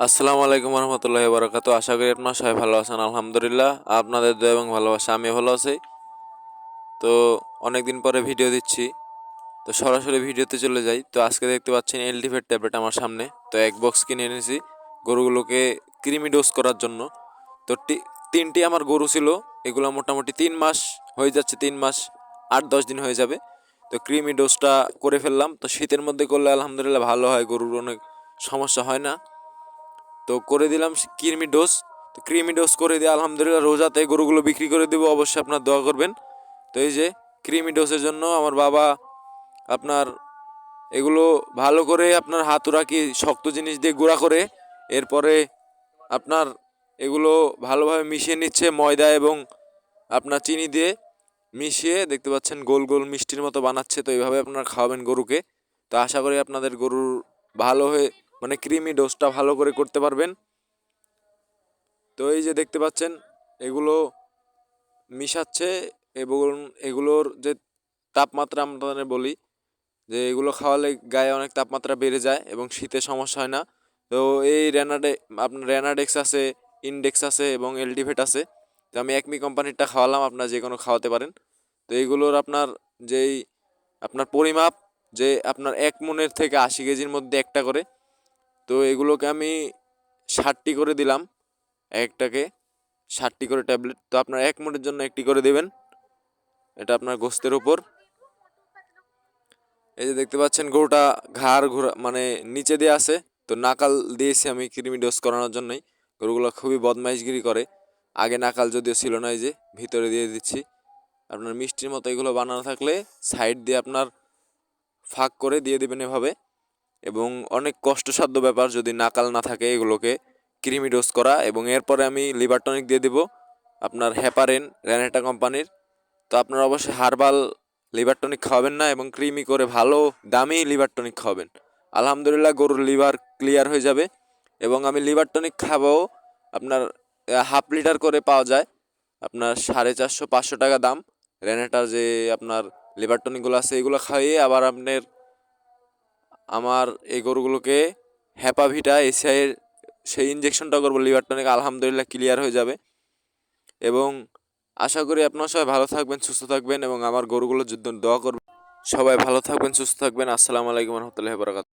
আসসালামু আলাইকুম রহমতুল্লাহি ওয়া বারাকাতুহু। আশা করি আপনারা সবাই ভালো আছেন। আলহামদুলিল্লাহ আপনাদের দোয়া এবং ভালোবাসা আমি ভালো আছি। তো অনেকদিন পরে ভিডিও দিচ্ছি, তো সরাসরি ভিডিওতে চলে যাই। তো আজকে দেখতে পাচ্ছেন এলটিভেট ট্যাবলেট আমার সামনে। তো এক বক্স কিনে এনেছি গরুগুলোকে কৃমি ডোজ করার জন্য। তো তিনটি আমার গরু ছিল, এগুলো মোটামুটি 3 মাস হয়ে যাচ্ছে, 3 মাস 8-10 দিন হয়ে যাবে। তো কৃমি ডোজটা করে ফেললাম। তো শীতের মধ্যে করলে আলহামদুলিল্লাহ ভালো হয়, গরুর অনেক সমস্যা হয় না। তো করে দিলাম কৃমি ডোজ। তো কৃমি ডোজ করে দিয়ে আলহামদুলিল্লাহ রোজাতে গরুগুলো বিক্রি করে দেবো, অবশ্যই আপনার দোয়া করবেন। তো এই যে কৃমি ডোজের জন্য আমার বাবা আপনার এগুলো ভালো করে আপনার হাতুড়া কি শক্ত জিনিস দিয়ে গুঁড়া করে, এরপরে আপনার এগুলো ভালোভাবে মিশিয়ে নিচ্ছে ময়দা এবং আপনার চিনি দিয়ে মিশিয়ে, দেখতে পাচ্ছেন গোল গোল মিষ্টির মতো বানাচ্ছে। তো এইভাবে আপনারা খাওয়াবেন গরুকে। তো আশা করি আপনাদের গরুর ভালো হয়ে মানে কৃমি ডোজটা ভালো করে করতে পারবেন। তো এই যে দেখতে পাচ্ছেন এগুলো মিশাচ্ছে এবং এগুলোর যে তাপমাত্রা আমরা বলি যে এগুলো খাওয়ালে গায়ে অনেক তাপমাত্রা বেড়ে যায় এবং শীতে সমস্যা হয় না। তো এই আপনার রেনাডেক্স আছে, ইনডেক্স আছে এবং এলটিভেট আছে। তো আমি একমি কোম্পানিরটা খাওয়ালাম, আপনার যে কোনো খাওয়াতে পারেন। তো এইগুলোর আপনার যেই আপনার পরিমাপ যে আপনার 1 মনের থেকে 80 কেজির মধ্যে একটা করে। তো এগুলোকে আমি 60টি করে দিলাম, একটাকে 60টি করে ট্যাবলেট। তো আপনার 1 মনের জন্য একটি করে দেবেন, এটা আপনার গোস্তের উপর। এই যে দেখতে পাচ্ছেন গরুটা ঘাড় ঘোরা মানে নিচে দিয়ে আছে। তো নাকাল দিয়েছি আমি কৃমি ডোজ করানোর জন্যই। গরুগুলো খুবই বদমাইশগিরি করে, আগে নাকাল যদিও ছিল না, এই যে ভিতরে দিয়ে দিচ্ছি। আপনার মিষ্টির মতো এগুলো বানানো থাকলে সাইড দিয়ে আপনার ফাঁক করে দিয়ে দেবেন এভাবে। এবং অনেক কষ্টসাধ্য ব্যাপার যদি নাকাল না থাকে এগুলোকে কৃমি ডোজ করা। এবং এরপরে আমি লিভার টনিক দিয়ে দেবো আপনার হেপারেন, রেনেটা কোম্পানির। তো আপনারা অবশ্যই হার্বাল লিভার টনিক খাওয়াবেন না, এবং ক্রিমি করে ভালো দামি লিভার টনিক খাওয়াবেন। আলহামদুলিল্লাহ গরুর লিভার ক্লিয়ার হয়ে যাবে। এবং আমি লিভার টনিক খাবো আপনার 1/2 লিটার করে পাওয়া যায়, আপনার 450-500 টাকা দাম। রেনেটার যে আপনার লিভার টনিকগুলো আছে এগুলো খাইয়ে আবার আপনার আমার এই গরুগুলোকে হ্যাপাভিটা এসিআইয়ের সেই ইঞ্জেকশনটা করবো লিভার টনিক, আলহামদুলিল্লাহ ক্লিয়ার হয়ে যাবে। এবং আশা করি আপনারা সবাই ভালো থাকবেন, সুস্থ থাকবেন এবং আমার গরুগুলোর জন্য দোয়া করবেন। সবাই ভালো থাকবেন, সুস্থ থাকবেন। আসসালামু আলাইকুম রহমতুল্লাহি ওয়া বারাকাতুহু।